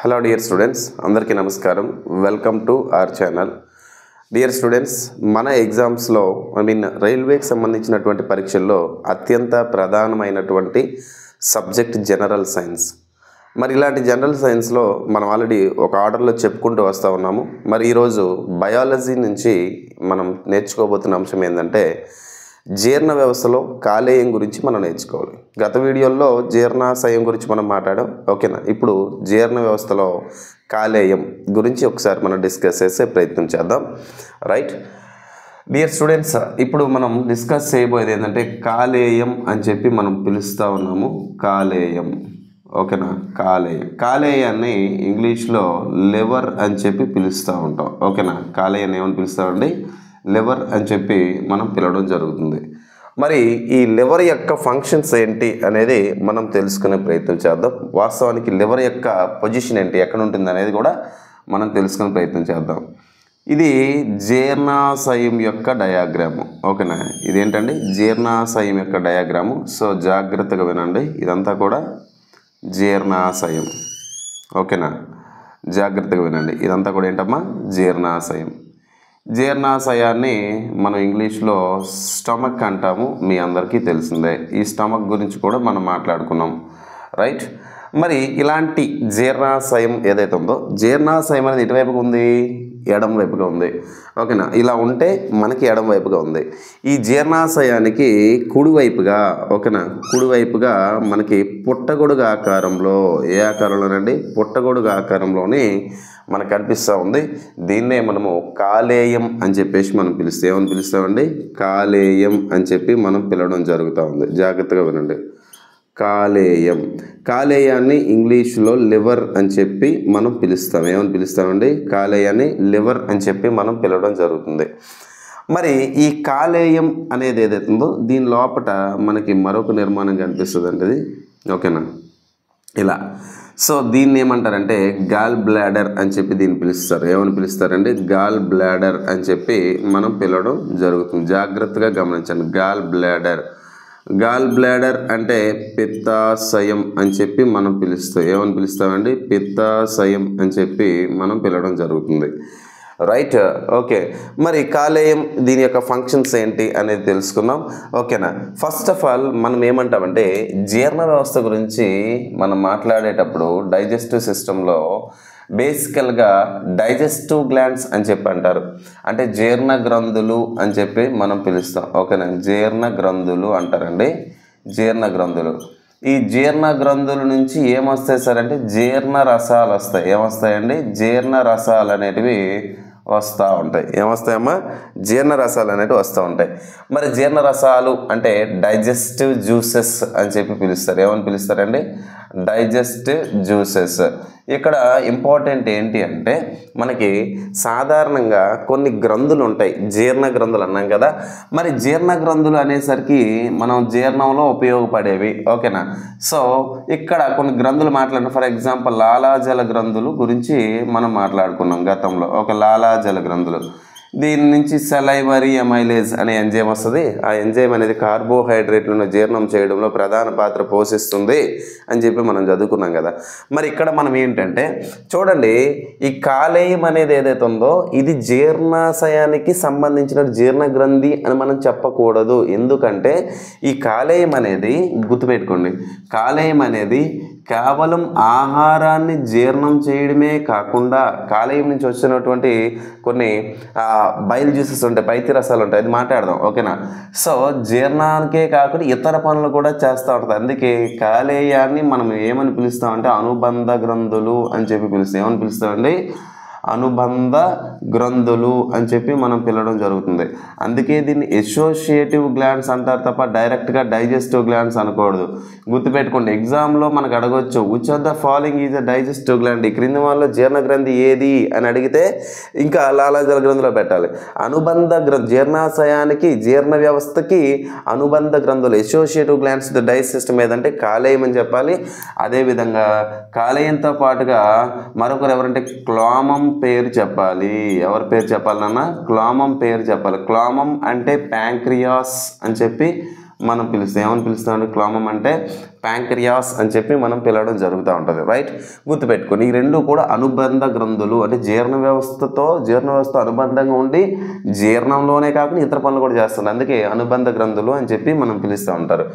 Hello dear students, అందరికీ నమస్కారం. Welcome to our channel. Dear students, మన ఎగ్జామ్స్లో రైల్వేకి సంబంధించినటువంటి పరీక్షల్లో అత్యంత ప్రధానమైనటువంటి సబ్జెక్ట్ జనరల్ సైన్స్. మరి ఇలాంటి జనరల్ సైన్స్లో మనం ఆల్రెడీ ఒక ఆర్డర్లో చెప్పుకుంటూ వస్తూ ఉన్నాము. మరి ఈరోజు బయాలజీ నుంచి మనం నేర్చుకోబోతున్న అంశం ఏంటంటే జీర్ణ వ్యవస్థలో కాలేయం గురించి మనం నేర్చుకోవాలి. గత వీడియోల్లో జీర్ణాశయం గురించి మనం మాట్లాడాం, ఓకేనా. ఇప్పుడు జీర్ణ వ్యవస్థలో కాలేయం గురించి ఒకసారి మనం డిస్కస్ చేసే ప్రయత్నం చేద్దాం. రైట్ డియర్ స్టూడెంట్స్, ఇప్పుడు మనం డిస్కస్ చేయబోయేది ఏంటంటే కాలేయం అని చెప్పి మనం పిలుస్తూ ఉన్నాము. కాలేయం, ఓకేనా. కాలేయాన్ని ఇంగ్లీష్లో లివర్ అని చెప్పి పిలుస్తూ ఉంటాం, ఓకేనా. కాలేయాన్ని ఏమని పిలుస్తామండి? లివర్ అని చెప్పి మనం పిలవడం జరుగుతుంది. మరి ఈ లివర్ యొక్క ఫంక్షన్స్ ఏంటి అనేది మనం తెలుసుకునే ప్రయత్నం చేద్దాం. వాస్తవానికి లివర్ యొక్క పొజిషన్ ఏంటి, ఎక్కడ ఉంటుంది అనేది కూడా మనం తెలుసుకునే ప్రయత్నం చేద్దాం. ఇది జీర్ణాశయం యొక్క డయాగ్రాము, ఓకేనా. ఇదేంటండి? జీర్ణాశయం యొక్క డయాగ్రాము. సో జాగ్రత్తగా వినండి, ఇదంతా కూడా జీర్ణాశయం, ఓకేనా. జాగ్రత్తగా వినండి, ఇదంతా కూడా ఏంటమ్మా? జీర్ణాశయం. జీర్ణాశయాన్ని మనం ఇంగ్లీష్లో స్టమక్ అంటాము, మీ అందరికీ తెలిసిందే. ఈ స్టమక్ గురించి కూడా మనం మాట్లాడుకున్నాం, రైట్. మరి ఇలాంటి జీర్ణాశయం ఏదైతే ఉందో, జీర్ణాశయం అనేది ఎటువైపుగా ఉంది? ఎడం వైపుగా ఉంది, ఓకేనా. ఇలా ఉంటే మనకి ఎడం వైపుగా ఉంది. ఈ జీర్ణాశయానికి కుడివైపుగా, ఓకేనా, కుడివైపుగా మనకి పుట్టగొడుగు ఆకారంలో, ఏ ఆకారంలోనండి? పుట్టగొడుగు ఆకారంలోని మనకు కనిపిస్తూ ఉంది. దీన్నే మనము కాలేయం అని చెప్పేసి మనం పిలుస్తాం. ఏమని పిలుస్తామండి? కాలేయం అని చెప్పి మనం పిలవడం జరుగుతూ ఉంది. జాగ్రత్తగా వినండి, కాలేయం. కాలేయాన్ని ఇంగ్లీష్లో లివర్ అని చెప్పి మనం పిలుస్తాం. ఏమని పిలుస్తామండి? కాలేయాన్ని లివర్ అని చెప్పి మనం పిలవడం జరుగుతుంది. మరి ఈ కాలేయం అనేది ఏదైతే ఉందో దీని లోపల మనకి మరొక నిర్మాణం కనిపిస్తుంది అండి, ఓకేనా. ఇలా. సో దీన్ని ఏమంటారంటే గాల్ బ్లాడర్ అని చెప్పి దీన్ని పిలుస్తారు. ఏమని పిలుస్తారండి? గాల్ బ్లాడర్ అని చెప్పి మనం పిలవడం జరుగుతుంది. జాగ్రత్తగా గమనించండి, గాల్ బ్లాడర్. గాల్ బ్లాడర్ అంటే పిత్తాశయం అని చెప్పి మనం పిలుస్తాం. ఏమని పిలుస్తామండి? పిత్తాశయం అని చెప్పి మనం పిలవడం జరుగుతుంది, రైట్. ఓకే, మరి కాలేయం దీని యొక్క ఫంక్షన్స్ ఏంటి అనేది తెలుసుకుందాం, ఓకేనా. ఫస్ట్ ఆఫ్ ఆల్ మనం ఏమంటామంటే జీర్ణ వ్యవస్థ గురించి మనం మాట్లాడేటప్పుడు డైజెస్టివ్ సిస్టంలో బేసికల్గా డైజెస్టివ్ గ్లాండ్స్ అని చెప్పి అంటారు. అంటే జీర్ణ గ్రంథులు అని చెప్పి మనం పిలుస్తాం, ఓకేనా. జీర్ణ గ్రంథులు అంటారండి, జీర్ణ గ్రంథులు. ఈ జీర్ణ గ్రంథుల నుంచి ఏమొస్తాయి సార్ అంటే జీర్ణ రసాలు వస్తాయి. ఏమొస్తాయండి? జీర్ణ రసాలు అనేటివి వస్తూ ఉంటాయి. ఏమొస్తాయమ్మా? జీర్ణ రసాలు అనేటివి వస్తూ ఉంటాయి. మరి జీర్ణ రసాలు అంటే డైజెస్టివ్ జ్యూసెస్ అని చెప్పి పిలుస్తారు. ఏమని పిలుస్తారండి? Digestive juices. ఇక్కడ ఇంపార్టెంట్ ఏంటి అంటే మనకి సాధారణంగా కొన్ని గ్రంథులు ఉంటాయి, జీర్ణ గ్రంథులు అన్నాం కదా. మరి జీర్ణ గ్రంథులు అనేసరికి మనం జీర్ణంలో ఉపయోగపడేవి, ఓకేనా. సో ఇక్కడ కొన్ని గ్రంథులు మాట్లాడిన, ఫర్ ఎగ్జాంపుల్ లాలాజల గ్రంథులు గురించి మనం మాట్లాడుకున్నాం గతంలో. ఒక లాలాజల గ్రంథులు, దీని నుంచి సెలైవరీ అమైలేజ్ అనే ఎంజైమ్ వస్తుంది. ఆ ఎంజైమ్ అనేది కార్బోహైడ్రేట్లను జీర్ణం చేయడంలో ప్రధాన పాత్ర పోషిస్తుంది అని చెప్పి మనం చదువుకున్నాం కదా. మరి ఇక్కడ మనం ఏంటంటే చూడండి, ఈ కాలేయం అనేది ఏదైతే ఉందో ఇది జీర్ణాశయానికి సంబంధించిన జీర్ణ గ్రంథి అని మనం చెప్పకూడదు. ఎందుకంటే ఈ కాలేయం అనేది గుర్తుపెట్టుకోండి, కాలేయం అనేది కేవలం ఆహారాన్ని జీర్ణం చేయడమే కాకుండా కాలేయం నుంచి వచ్చినటువంటి కొన్ని బయలు జ్యూసెస్ ఉంటాయి, పైతి రసాలు ఉంటాయి, అది మాట్లాడదాం, ఓకేనా. సో జీర్ణానికే కాకుండా ఇతర పనులు కూడా చేస్తూ ఉంటుంది. అందుకే కాలేయాన్ని మనం ఏమని పిలుస్తామంటే అనుబంధ గ్రంథులు అని చెప్పి పిలుస్తాం. ఏమని పిలుస్తామండి? అనుబంధ గ్రంథులు అని చెప్పి మనం పిలవడం జరుగుతుంది. అందుకే దీన్ని అసోసియేటివ్ గ్లాండ్స్ అంటారు తప్ప డైరెక్ట్గా డైజెస్టివ్ గ్లాండ్స్ అనకూడదు. గుర్తుపెట్టుకోండి, ఎగ్జామ్లో మనకు అడగవచ్చు which of the following is a digestive gland. ఈ క్రింది వాళ్ళలో జీర్ణ గ్రంథి ఏది అని అడిగితే ఇంకా లాలాజల గ్రంథిలో పెట్టాలి. అనుబంధ జీర్ణాశయానికి, జీర్ణ వ్యవస్థకి అనుబంధ గ్రంథులు, associative glands the digest system ఏదంటే కాలేయం అని చెప్పాలి. అదేవిధంగా కాలేయంతో పాటుగా మరొకరు ఎవరంటే క్లోమం పేరు చెప్పాలి. ఎవరి పేరు చెప్పాలన్నా? క్లోమం పేరు చెప్పాలి. క్లోమం అంటే ప్యాంక్రియాస్ అని చెప్పి మనం పిలుస్తాం. ఏమని పిలుస్తామండి? క్లోమం అంటే ప్యాంక్రియాస్ అని చెప్పి మనం పిలవడం జరుగుతూ ఉంటుంది. రైట్, గుర్తుపెట్టుకొని ఈ రెండు కూడా అనుబంధ గ్రంథులు, అంటే జీర్ణ వ్యవస్థతో అనుబంధంగా ఉండి జీర్ణంలోనే కాకుండా ఇతర పనులు కూడా చేస్తుంది, అందుకే అనుబంధ గ్రంథులు అని చెప్పి మనం పిలుస్తూ ఉంటారు.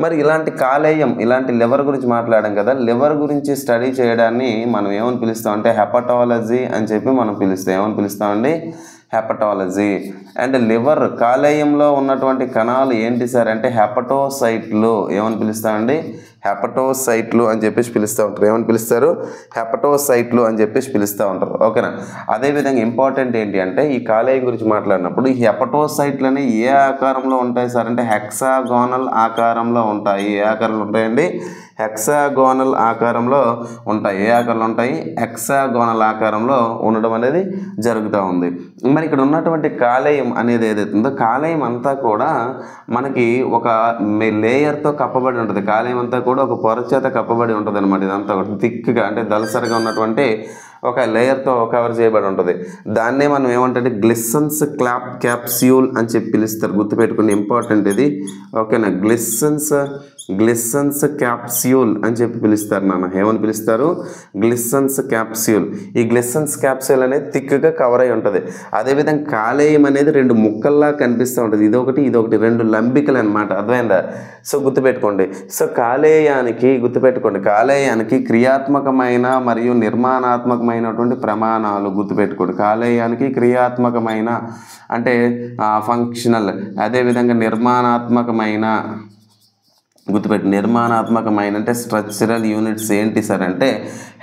మరి ఇలాంటి కాలేయం, ఇలాంటి లివర్ గురించి మాట్లాడాం కదా, లివర్ గురించి స్టడీ చేయడాన్ని మనం ఏమని పిలుస్తామంటే హెపటాలజీ అని చెప్పి మనం పిలుస్తాం. ఏమని పిలుస్తామండి? హెపటాలజీ. అండ్ లివర్ కాలేయంలో ఉన్నటువంటి కణాలు ఏంటి సార్ అంటే హెపటోసైట్లు. ఏమని పిలుస్తామండి? హెపటోసైట్లు అని చెప్పేసి పిలుస్తూ ఉంటారు. ఏమని పిలుస్తారు? హెపటోసైట్లు అని చెప్పేసి పిలుస్తూ ఉంటారు. ఓకేనా? అదేవిధంగా ఇంపార్టెంట్ ఏంటి అంటే ఈ కాలేయం గురించి మాట్లాడినప్పుడు ఈ హెపటోసైట్లని ఏ ఆకారంలో ఉంటాయి సార్ అంటే హెక్సాగోనల్ ఆకారంలో ఉంటాయి. ఏ ఆకారంలో ఉంటాయండి? హెక్సాగోనల్ ఆకారంలో ఉంటాయి. ఏ ఆకారంలో ఉంటాయి? హెక్సాగోనల్ ఆకారంలో ఉండడం అనేది జరుగుతూ ఉంది. మరి ఇక్కడ ఉన్నటువంటి కాలేయం అనేది ఏదైతే ఉందో కాలేయం అంతా కూడా మనకి ఒక లేయర్తో కప్పబడి ఉంటుంది. కాలేయం అంతా కూడా ఒక పొర చేత కప్పబడి ఉంటుంది అనమాట. ఇదంతా కూడా థిక్గా అంటే దళసరిగా ఉన్నటువంటి ఒక లేయర్తో కవర్ చేయబడి ఉంటుంది. దాన్నే మనం ఏమంటే గ్లిసన్స్ క్యాప్స్యూల్ అని చెప్పి పిలుస్తారు. గుర్తుపెట్టుకుని ఇంపార్టెంట్ ఇది. ఓకేనా? గ్లిసన్స్ క్యాప్స్యూల్ అని చెప్పి పిలుస్తారు నాన్న. ఏమని పిలుస్తారు? గ్లిసన్స్ క్యాప్స్యూల్. ఈ గ్లిసన్స్ క్యాప్స్యూల్ అనేది థిక్గా కవర్ అయి ఉంటుంది. అదేవిధంగా కాలేయం అనేది రెండు ముక్కల్లా కనిపిస్తూ ఉంటుంది. ఇదొకటి రెండు లంబికలు అనమాట. అర్థమైందా? సో గుర్తుపెట్టుకోండి. సో కాలేయానికి క్రియాత్మకమైన మరియు నిర్మాణాత్మకమైనటువంటి ప్రమాణాలు గుర్తుపెట్టుకోండి. కాలేయానికి క్రియాత్మకమైన అంటే ఫంక్షనల్, అదేవిధంగా నిర్మాణాత్మకమైన అంటే స్ట్రక్చరల్ యూనిట్స్ ఏంటి సార్ అంటే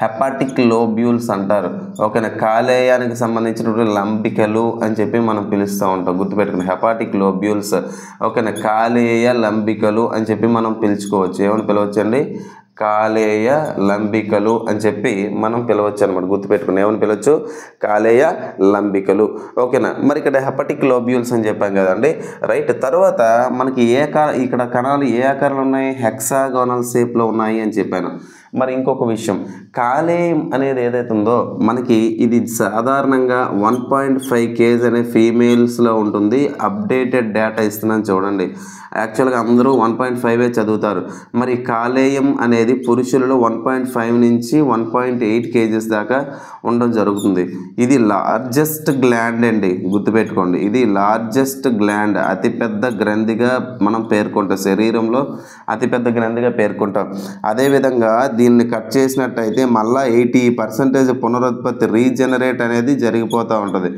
హెపాటిక్ లోబ్యూల్స్ అంటారు. ఓకేనా? కాలేయానికి సంబంధించినటువంటి లంబికలు అని చెప్పి మనం పిలుస్తూ ఉంటాం. గుర్తుపెట్టుకుని హెపాటిక్ లోబ్యూల్స్. ఓకేనా? కాలేయ లంబికలు అని చెప్పి మనం పిలుచుకోవచ్చు. ఏమని పిలవచ్చు అండి? కాలేయ లంబికలు అని చెప్పి మనం పిలవచ్చు అనమాట. గుర్తుపెట్టుకుని ఏమని పిలవచ్చు? కాలేయ లంబికలు. ఓకేనా? మరి ఇక్కడ హెపాటిక్ లోబ్యూల్స్ అని చెప్పాం కదండి. రైట్. తర్వాత మనకి ఇక్కడ కణాలు ఏ ఆకారంలో ఉన్నాయి? హెక్సాగోనల్ షేప్లో ఉన్నాయి అని చెప్పాను. మరి ఇంకొక విషయం, కాలేయం అనేది ఏదైతే ఉందో మనకి ఇది సాధారణంగా 1.5 kg అనే ఫీమేల్స్లో ఉంటుంది. అప్డేటెడ్ డేటా ఇస్తున్నాను చూడండి. యాక్చువల్గా అందరూ 1.5 చదువుతారు. మరి కాలేయం అనేది పురుషులలో 1.5 నుంచి 1.8 kg దాకా ఉండడం జరుగుతుంది. ఇది లార్జెస్ట్ గ్లాండ్ అండి. గుర్తుపెట్టుకోండి, ఇది లార్జెస్ట్ గ్లాండ్, అతిపెద్ద గ్రంథిగా మనం పేర్కొంటాం. శరీరంలో అతిపెద్ద గ్రంథిగా పేర్కొంటాం. అదేవిధంగా దీన్ని కట్ చేసినట్టయితే మళ్ళీ 80% పునరుత్పత్తి రీజనరేట్ అనేది జరిగిపోతూ ఉంటుంది.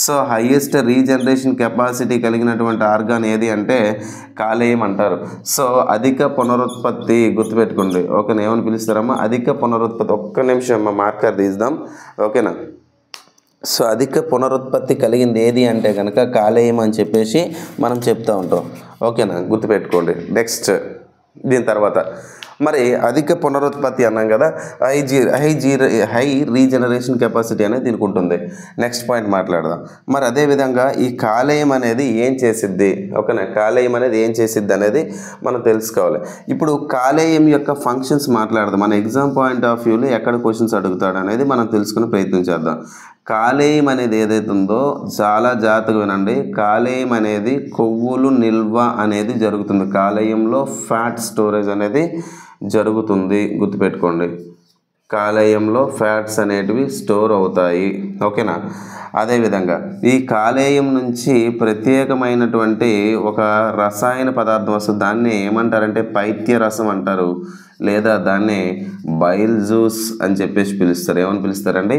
సో హైయెస్ట్ రీజనరేషన్ కెపాసిటీ కలిగినటువంటి ఆర్గాన్ ఏది అంటే కాలేయం అంటారు. సో అధిక పునరుత్పత్తి గుర్తుపెట్టుకోండి. ఓకేనా? ఏమని పిలుస్తారమ్మా? అధిక పునరుత్పత్తి. ఒక్క నిమిషం అమ్మ మార్కర్ తీద్దాం. ఓకేనా? సో అధిక పునరుత్పత్తి కలిగింది ఏది అంటే కనుక కాలేయం అని చెప్పేసి మనం చెప్తూ ఉంటాం. ఓకేనా? గుర్తుపెట్టుకోండి. నెక్స్ట్ దీని తర్వాత మరి అధిక పునరుత్పత్తి అన్నాం కదా, హై రీజనరేషన్ కెపాసిటీ అనేది దీనికి ఉంటుంది. నెక్స్ట్ పాయింట్ మాట్లాడదాం. మరి అదేవిధంగా ఈ కాలేయం అనేది ఏం చేసిద్ది? ఓకేనా? కాలేయం అనేది ఏం చేసిద్ది అనేది మనం తెలుసుకోవాలి. ఇప్పుడు కాలేయం యొక్క ఫంక్షన్స్ మాట్లాడదాం. మన ఎగ్జామ్ పాయింట్ ఆఫ్ వ్యూలో ఎక్కడ క్వశ్చన్స్ అడుగుతాడు అనేది మనం తెలుసుకునే ప్రయత్నం చేద్దాం. కాలేయం అనేది ఏదైతే ఉందో చాలా జాగ్రత్తగా వినండి. కాలేయం అనేది కొవ్వులు నిల్వ అనేది జరుగుతుంది. కాలేయంలో ఫ్యాట్ స్టోరేజ్ అనేది జరుగుతుంది. గుర్తుపెట్టుకోండి, కాలేయంలో ఫ్యాట్స్ అనేటివి స్టోర్ అవుతాయి. ఓకేనా? అదేవిధంగా ఈ కాలేయం నుంచి ప్రత్యేకమైనటువంటి ఒక రసాయన పదార్థం వస్తుంది. దాన్ని ఏమంటారంటే పైత్య రసం అంటారు, లేదా దాన్ని బైల్ జ్యూస్ అని చెప్పేసి పిలుస్తారు. ఏమని పిలుస్తారండి?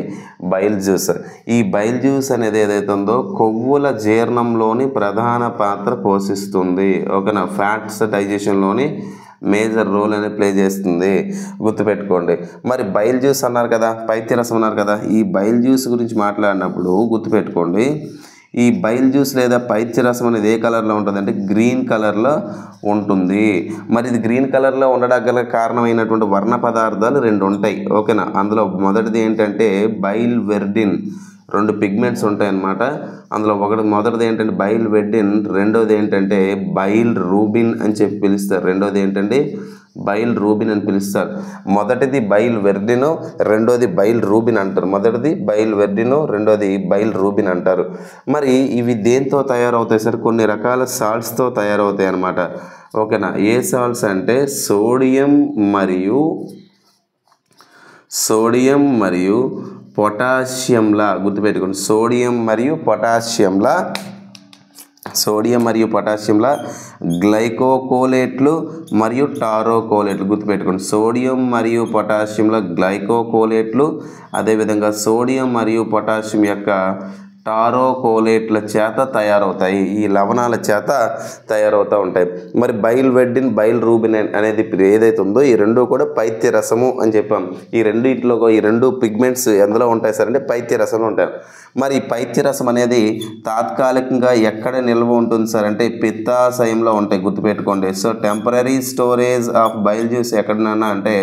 Bile juice. ఈ బైల్ జ్యూస్ అనేది ఏదైతే ఉందో కొవ్వుల జీర్ణంలోని ప్రధాన పాత్ర పోషిస్తుంది. ఓకేనా? ఫ్యాట్స్ డైజెషన్లోని మేజర్ రోల్ అనేది ప్లే చేస్తుంది. గుర్తుపెట్టుకోండి. మరి బైల్ జ్యూస్ అన్నారు కదా, పైత్యరసం అన్నారు కదా, ఈ బైల్ జ్యూస్ గురించి మాట్లాడినప్పుడు గుర్తుపెట్టుకోండి, ఈ బైల్ జ్యూస్ లేదా పైత్యరసం అనేది ఏ కలర్లో ఉంటుంది అంటే గ్రీన్ కలర్లో ఉంటుంది. మరి ఇది గ్రీన్ కలర్లో ఉండడానికి గల కారణమైనటువంటి వర్ణ పదార్థాలు రెండు ఉంటాయి. ఓకేనా? అందులో మొదటిది ఏంటంటే బైల్ వెర్డిన్. రెండు పిగ్మెంట్స్ ఉంటాయన్నమాట. అందులో మొదటిది ఏంటంటే బైల్ వెర్డిన్, రెండోది ఏంటంటే బైల్ రూబిన్ అని చెప్పి పిలుస్తారు. రెండోది ఏంటంటే బైల్ రూబిన్ అని పిలుస్తారు. మొదటిది బైల్ వెర్డిన్, రెండోది బైల్ రూబిన్ అంటారు. మొదటిది బైల్ వెర్డిన్, రెండోది బైల్ రూబిన్ అంటారు. మరి ఇవి దేంతో తయారవుతాయి సార్? కొన్ని రకాల సాల్ట్స్తో తయారవుతాయి అన్నమాట. ఓకేనా. ఏ సాల్ట్స్ అంటే సోడియం మరియు పొటాషియంలా గుర్తుపెట్టుకోండి. సోడియం మరియు పొటాషియంలా గ్లైకోకోలేట్లు మరియు టారోకోలేట్లు గుర్తుపెట్టుకోండి. సోడియం మరియు పొటాషియంల గ్లైకోకోలేట్లు, అదేవిధంగా సోడియం మరియు పొటాషియం యొక్క టారోకోలేట్ల చేత తయారవుతాయి. ఈ లవణాల చేత తయారవుతూ ఉంటాయి. మరి బైల్వెర్డిన్, బైల్రూబిన్ అనేది ఏదైతే ఉందో ఈ రెండు కూడా పైత్య రసము అని చెప్పాం. ఈ రెండు పిగ్మెంట్స్ ఎందులో ఉంటాయి సార్ అంటే పైత్య రసంలో ఉంటాయి. మరి ఈ పైత్య రసం అనేది తాత్కాలికంగా ఎక్కడ నిల్వ ఉంటుంది సార్ అంటే పిత్తాశయంలో ఉంటాయి గుర్తుపెట్టుకోండి. So temporary storage of bile juice ఎక్కడన్నా అంటే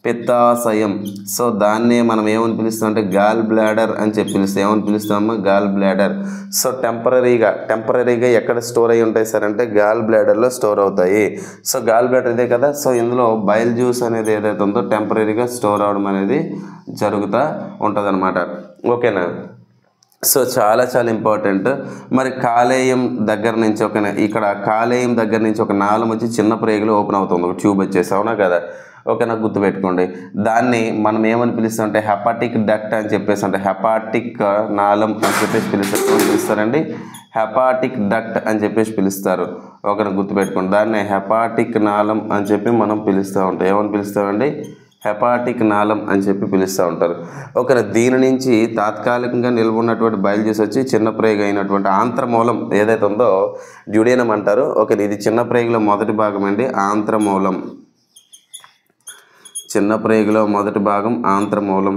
పిత్తాశయం. సో దాన్నే మనం ఏమని పిలుస్తాం అంటే గాల్ బ్లాడర్ అని చెప్పి పిలుస్తాం. ఏమని పిలుస్తాము? Gall bladder. సో టెంపరరీగా ఎక్కడ స్టోర్ అయ్యి ఉంటాయి సార్ అంటే గాల్ బ్లాడర్లో స్టోర్ అవుతాయి. సో గాల్ బ్లాడర్ ఇదే కదా. సో ఇందులో బైల్ జ్యూస్ అనేది ఏదైతే ఉందో టెంపరరీగా స్టోర్ అవడం అనేది జరుగుతూ ఉంటుంది అనమాట. ఓకేనా. సో చాలా ఇంపార్టెంట్. మరి కాలేయం దగ్గర నుంచి ఇక్కడ కాలేయం దగ్గర నుంచి ఒక నాళం వచ్చి చిన్న ప్రేగులు ఓపెన్ అవుతుంది, ఒక ట్యూబ్ వచ్చేసి, అవునా కదా. ఓకేనా, గుర్తుపెట్టుకోండి. దాన్ని మనం ఏమని పిలుస్తాం అంటే హెపాటిక్ డక్ట్ అని చెప్పేసి అంటే హెపాటిక్ నాళం అని చెప్పేసి పిలుస్తారండి. హెపాటిక్ డక్ట్ అని చెప్పేసి పిలుస్తారు. ఓకేనా, గుర్తుపెట్టుకోండి. దాన్ని హెపాటిక్ నాళం అని చెప్పి మనం పిలుస్తూ ఉంటాం. ఏమని పిలుస్తామండి? హెపాటిక్ నాళం అని చెప్పి పిలుస్తూ ఉంటారు. ఓకేనా. దీని నుంచి తాత్కాలికంగా నిల్వ ఉన్నటువంటి బయలు జ్యూస్ వచ్చి చిన్న ప్రేగు అయినటువంటి ఆంత్రమూలం ఏదైతే ఉందో డ్యూడేనం అంటారు. ఓకే, ఇది చిన్న ప్రేగులో మొదటి భాగం అండి, ఆంత్రమూలం. చిన్న ప్రేగులో మొదటి భాగం ఆంత్రమూలం.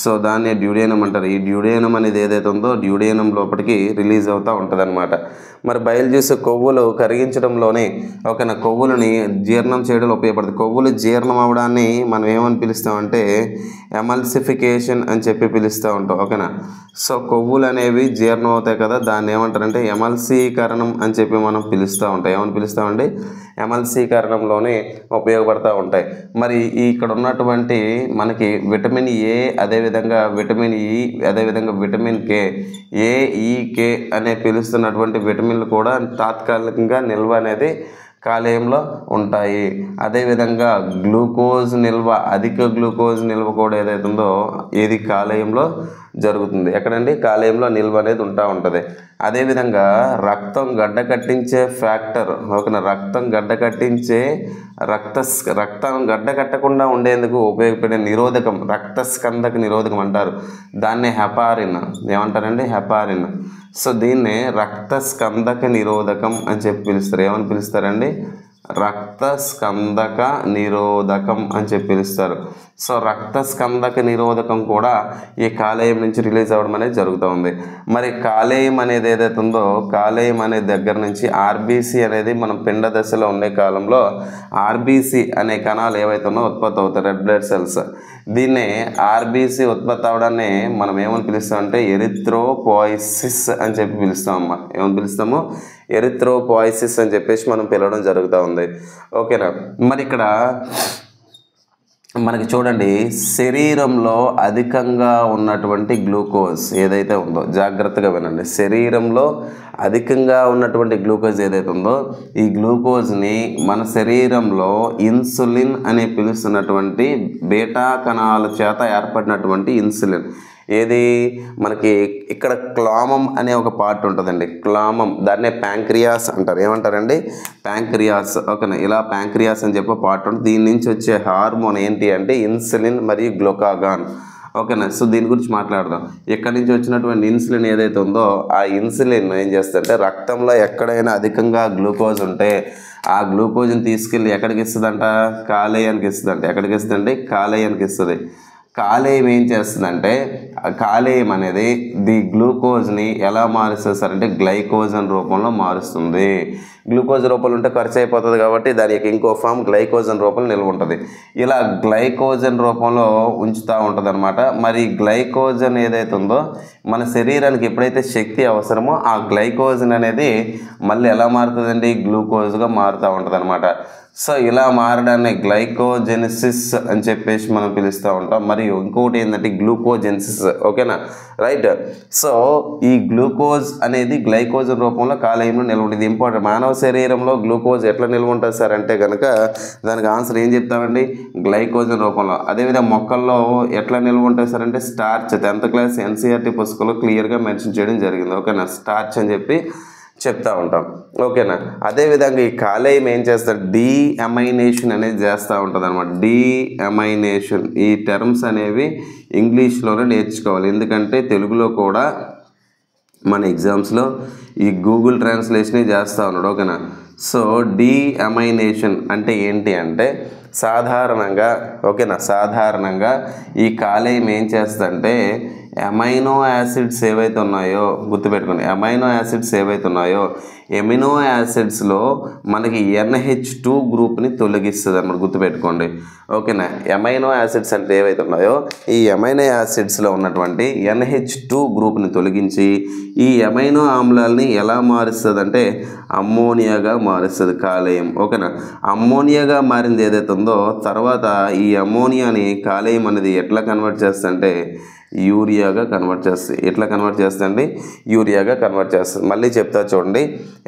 సో దాన్ని డ్యూడేనం అంటారు. ఈ డ్యూడేనం అనేది ఏదైతే ఉందో డ్యూడేనం లోపలికి రిలీజ్ అవుతూ ఉంటుంది అనమాట. మరి బయలు జ్యూస్ కొవ్వులు కరిగించడంలోనే ఓకేనా, కొవ్వులని జీర్ణం చేయడంలో ఉపయోగపడుతుంది. కొవ్వులు జీర్ణం అవడాన్ని మనం ఏమని పిలుస్తామంటే ఎమల్సిఫికేషన్ అని చెప్పి పిలుస్తూ ఉంటాం. ఓకేనా. సో కొవ్వులు అనేవి జీర్ణం అవుతాయి కదా, దాన్ని ఏమంటారంటే ఎమల్సీకరణం అని చెప్పి మనం పిలుస్తూ ఉంటాం. ఏమని పిలుస్తామండి? ఎమల్సీకరణంలోనే ఉపయోగపడుతూ ఉంటాయి. మరి ఇక్కడ ఉన్నటువంటి మనకి విటమిన్ ఏ, అదేవిధంగా విటమిన్ ఈ, అదేవిధంగా విటమిన్ కే, ఏఈకే అనే పిలుస్తున్నటువంటి విటమిన్లు కూడా తాత్కాలికంగా నిల్వ అనేది కాలేయంలో ఉంటాయి. అదేవిధంగా గ్లూకోజ్ నిల్వ, అధిక గ్లూకోజ్ నిల్వ కూడా ఏదైతే ఉందో ఇది కాలేయంలో జరుగుతుంది. ఎక్కడండి? కాలేయంలో నిల్వ అనేది ఉంటుంది. అదేవిధంగా రక్తం గడ్డ కట్టించే ఫ్యాక్టర్, ఓకేనా, రక్తం గడ్డ కట్టకుండా ఉండేందుకు ఉపయోగపడే నిరోధకం, రక్తస్కందక నిరోధకం అంటారు. దాన్నే హెపారిన్. ఏమంటారండి? హెపారిన్. సో దీన్నే రక్తస్కందక నిరోధకం అని చెప్పి పిలుస్తారు. ఏమని పిలుస్తారండి? రక్తస్కందక నిరోధకం అని చెప్పి పిలుస్తారు. సో రక్తస్కందక నిరోధకం కూడా ఈ కాలేయం నుంచి రిలీజ్ అవ్వడం అనేది జరుగుతూ ఉంది. మరి కాలేయం అనేది ఏదైతే ఉందో కాలేయం అనే దగ్గర నుంచి ఆర్బీసీ అనేది మనం పిండ దశలో ఉండే కాలంలో ఆర్బీసీ అనే కణాలు ఏవైతే ఉన్నో ఉత్పత్తి అవుతాయి, రెడ్ బ్లడ్ సెల్స్. దీన్నే ఆర్బీసీ ఉత్పత్తి అవడాన్ని మనం ఏమని పిలుస్తాం అంటే ఎరిథ్రోపోయిసిస్ అని చెప్పి పిలుస్తాం అమ్మా. ఏమని పిలుస్తాము? ఎరిథ్రోపోయిసిస్ అని చెప్పేసి మనం పిలవడం జరుగుతూ ఉంది. ఓకేనా. మరి ఇక్కడ మనకి చూడండి, శరీరంలో అధికంగా ఉన్నటువంటి గ్లూకోజ్ ఏదైతే ఉందో జాగ్రత్తగా వినండి. శరీరంలో అధికంగా ఉన్నటువంటి గ్లూకోజ్ ఏదైతే ఉందో ఈ గ్లూకోజ్ని మన శరీరంలో ఇన్సులిన్ అని పిలుస్తున్నటువంటి బీటా కణాల చేత ఏర్పడినటువంటి ఇన్సులిన్ ఏది మనకి ఇక్కడ క్లామం అనే ఒక పార్ట్ ఉంటుందండి. క్లామం, దాన్నే ప్యాంక్రియాస్ అంటారు. ఏమంటారండి? ప్యాంక్రియాస్. ఓకేనా. ఇలా ప్యాంక్రియాస్ అని చెప్పే పార్ట్ ఉంటుంది. దీని నుంచి వచ్చే హార్మోన్ ఏంటి అంటే ఇన్సులిన్ మరియు గ్లూకాగాన్. ఓకేనా. సో దీని గురించి మాట్లాడదాం. ఇక్కడ నుంచి వచ్చినటువంటి ఇన్సులిన్ ఏదైతే ఉందో ఆ ఇన్సులిన్ ఏం చేస్తుందంటే రక్తంలో ఎక్కడైనా అధికంగా గ్లూకోజ్ ఉంటే ఆ గ్లూకోజ్ని తీసుకెళ్ళి ఎక్కడికి ఇస్తుందంట? కాలేయానికి ఇస్తుందంట. ఎక్కడికి ఇస్తుందంటే కాలేయానికి ఇస్తుంది. కాలేయం ఏం చేస్తుందంటే కాలేయం అనేది ది గ్లూకోజ్ని ఎలా మారుస్తుంది సార్ అంటే గ్లైకోజన్ రూపంలో మారుస్తుంది. గ్లూకోజ్ రూపంలో ఉంటే ఖర్చు అయిపోతుంది కాబట్టి దానికి ఇంకో ఫామ్ గ్లైకోజన్ రూపంలో నిల్వ ఉంటుంది. ఇలా గ్లైకోజన్ రూపంలో ఉంచుతూ ఉంటుంది అనమాట. మరి గ్లైకోజన్ ఏదైతే ఉందో మన శరీరానికి ఎప్పుడైతే శక్తి అవసరమో ఆ గ్లైకోజన్ అనేది మళ్ళీ ఎలా మారుతుందండి? గ్లూకోజ్గా మారుతూ ఉంటుంది అనమాట. సో ఇలా మారడాన్ని గ్లైకోజెనిసిస్ అని చెప్పేసి మనం పిలుస్తూ ఉంటాం. మరియు ఇంకొకటి ఏంటంటే గ్లూకోజెనిసిస్. ఓకేనా. రైట్. సో ఈ గ్లూకోజ్ అనేది గ్లైకోజన్ రూపంలో కాలేయంలో నిల్వ ఉంటుంది. ఇంపార్టెంట్. మానవ శరీరంలో గ్లూకోజ్ ఎట్లా నిల్వ ఉంటుంది సార్ అంటే కనుక దానికి ఆన్సర్ ఏం చెప్తామండి, గ్లైకోజన్ రూపంలో. అదేవిధంగా మొక్కల్లో ఎట్లా నిల్వ ఉంటుంది సార్ అంటే స్టార్చ్. 10th క్లాస్ ఎన్సీఆర్టీ పుస్తకంలో క్లియర్గా మెన్షన్ చేయడం జరిగింది. ఓకేనా, స్టార్చ్ అని చెప్పి చెప్తా ఉంటాం. ఓకేనా. అదేవిధంగా ఈ కాలేయం ఏం చేస్తారు, డీఅమైనేషన్ అనేది చేస్తూ ఉంటుంది అనమాట. డీఅమైనేషన్ ఈ టర్మ్స్ అనేవి ఇంగ్లీష్లోనే నేర్చుకోవాలి, ఎందుకంటే తెలుగులో కూడా మన ఎగ్జామ్స్లో ఈ గూగుల్ ట్రాన్స్లేషనే చేస్తూ ఉన్నాడు. ఓకేనా. సో డీఅమైనేషన్ అంటే ఏంటి అంటే సాధారణంగా, ఓకేనా, సాధారణంగా ఈ కాలేయం ఏం చేస్తుందంటే అమైనో యాసిడ్స్ ఏవైతే ఉన్నాయో గుర్తుపెట్టుకోండి, అమైనో యాసిడ్స్ ఏవైతే ఉన్నాయో ఎమినో యాసిడ్స్లో మనకి NH2 గ్రూప్ని తొలగిస్తుంది అన్నమాట, గుర్తుపెట్టుకోండి. ఓకేనా. అమైనో యాసిడ్స్ అంటే ఏవైతే ఉన్నాయో ఈ అమైనో యాసిడ్స్లో ఉన్నటువంటి NH2 గ్రూప్ని తొలగించి ఈ అమైనో ఆమ్లాలని ఎలా మారుస్తుంది అంటే అమ్మోనియాగా మారుస్తుంది కాలేయం. ఓకేనా. అమ్మోనియాగా మారింది ఏదైతే ఉందో తర్వాత ఈ అమ్మోనియాని కాలేయం అనేది ఎట్లా కన్వర్ట్ చేస్తుందంటే యూరియాగా కన్వర్ట్ చేస్తుంది. ఎట్లా కన్వర్ట్ చేస్తుంది, యూరియాగా కన్వర్ట్ చేస్తుంది. మళ్ళీ చెప్తా చూడండి,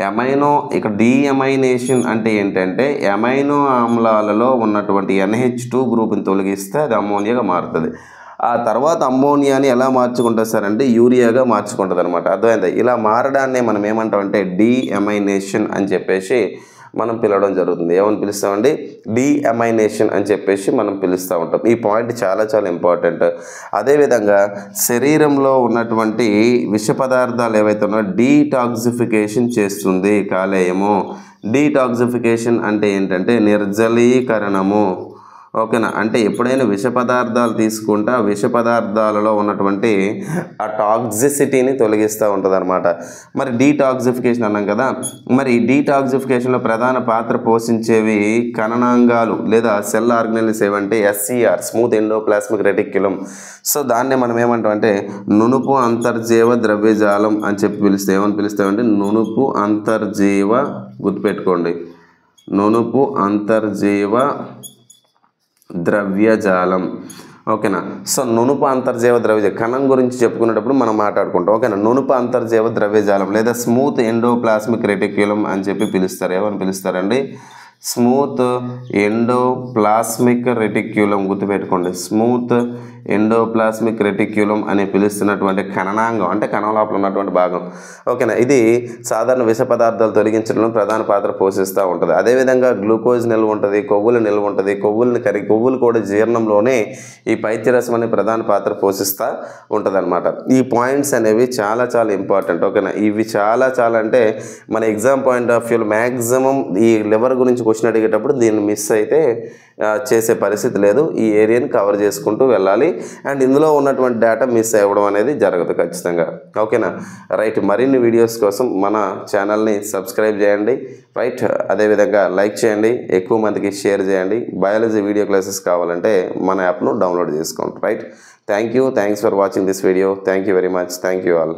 అమైనో ఇక్కడ డీఅమైనేషన్ అంటే ఏంటంటే అమైనో ఆమ్లాలలో ఉన్నటువంటి NH2 గ్రూప్ని తొలగిస్తే అది అమ్మోనియాగా మారుతుంది. ఆ తర్వాత అమ్మోనియాని ఎలా మార్చుకుంటుంది సార్ అంటే యూరియాగా మార్చుకుంటుంది అనమాట. అర్థమైందా. ఇలా మారడాన్ని మనం ఏమంటామంటే డీఅమైనేషన్ అని చెప్పేసి మనం పిలవడం జరుగుతుంది. ఏమని పిలుస్తామండి, డీఅమైనేషన్ అని చెప్పేసి మనం పిలుస్తూ ఉంటాం. ఈ పాయింట్ చాలా చాలా ఇంపార్టెంట్. అదేవిధంగా శరీరంలో ఉన్నటువంటి విష పదార్థాలు ఏవైతే ఉన్నాయో డీటాక్సిఫికేషన్ చేస్తుంది కాలేయము. డీటాక్సిఫికేషన్ అంటే ఏంటంటే నిర్జలీకరణము. ఓకేనా. అంటే ఎప్పుడైనా విష పదార్థాలు తీసుకుంటే ఆ విష పదార్థాలలో ఉన్నటువంటి ఆ టాక్సిసిటీని తొలగిస్తూ ఉంటుంది అనమాట. మరి డీటాక్సిఫికేషన్ అన్నాం కదా, మరి ఈ డీటాక్సిఫికేషన్లో ప్రధాన పాత్ర పోషించేవి కణనాంగాలు లేదా సెల్ ఆర్గనెల్స్ ఏవంటే SER, smooth endoplasmic reticulum. So దాన్నే మనం ఏమంటాం అంటే నునుపు అంతర్జీవ ద్రవ్యజాలం అని చెప్పి పిలుస్తే ఏమని పిలుస్తామంటే నునుపు అంతర్జీవ, గుర్తుపెట్టుకోండి, నునుపు అంతర్జీవ ద్రవ్యజాలం. ఓకేనా. సో నునుపు అంతర్జీవ ద్రవ్యజాలం కణం గురించి చెప్పుకునేటప్పుడు మనం మాట్లాడుకుంటాం. ఓకేనా. నునుపు అంతర్జీవ ద్రవ్యజాలం లేదా స్మూత్ ఎండోప్లాస్మిక్ రెటిక్యులం అని చెప్పి పిలుస్తారు. ఏమని పిలుస్తారండి, స్మూత్ ఎండోప్లాస్మిక్ రెటిక్యులం. గుర్తుపెట్టుకోండి, స్మూత్ ఎండోప్లాస్మిక్ రెటిక్యులం అని పిలుస్తున్నటువంటి కణనాంగం అంటే కణం లోపల ఉన్నటువంటి భాగం. ఓకేనా. ఇది సాధారణ విష పదార్థాలు తొలగించడంలో ప్రధాన పాత్ర పోషిస్తూ ఉంటుంది. అదేవిధంగా గ్లూకోజ్ నిల్వ ఉంటుంది, కొవ్వులు నిల్వ ఉంటుంది. కొవ్వులు కూడా జీర్ణంలోనే ఈ పైత్యరసం అనే ప్రధాన పాత్ర పోషిస్తూ ఉంటుంది అనమాట. ఈ పాయింట్స్ అనేవి చాలా చాలా ఇంపార్టెంట్. ఓకేనా. ఇవి చాలా చాలా అంటే మన exam point of view maximum ఈ లివర్ గురించి క్వశ్చన్ అడిగేటప్పుడు దీన్ని మిస్ అయితే చేసే పరిస్థితి లేదు. ఈ ఏరియాని కవర్ చేసుకుంటూ వెళ్ళాలి. అండ్ ఇందులో ఉన్నటువంటి డేటా మిస్ అవ్వడం అనేది జరగదు ఖచ్చితంగా. ఓకేనా. రైట్. మరిన్ని వీడియోస్ కోసం మన ఛానల్ని సబ్స్క్రైబ్ చేయండి. రైట్. అదేవిధంగా లైక్ చేయండి, ఎక్కువ మందికి షేర్ చేయండి. బయాలజీ వీడియో క్లాసెస్ కావాలంటే మన యాప్ను డౌన్లోడ్ చేసుకోండి. Right. Thanks for watching this video. Thank you very much. Thank you all.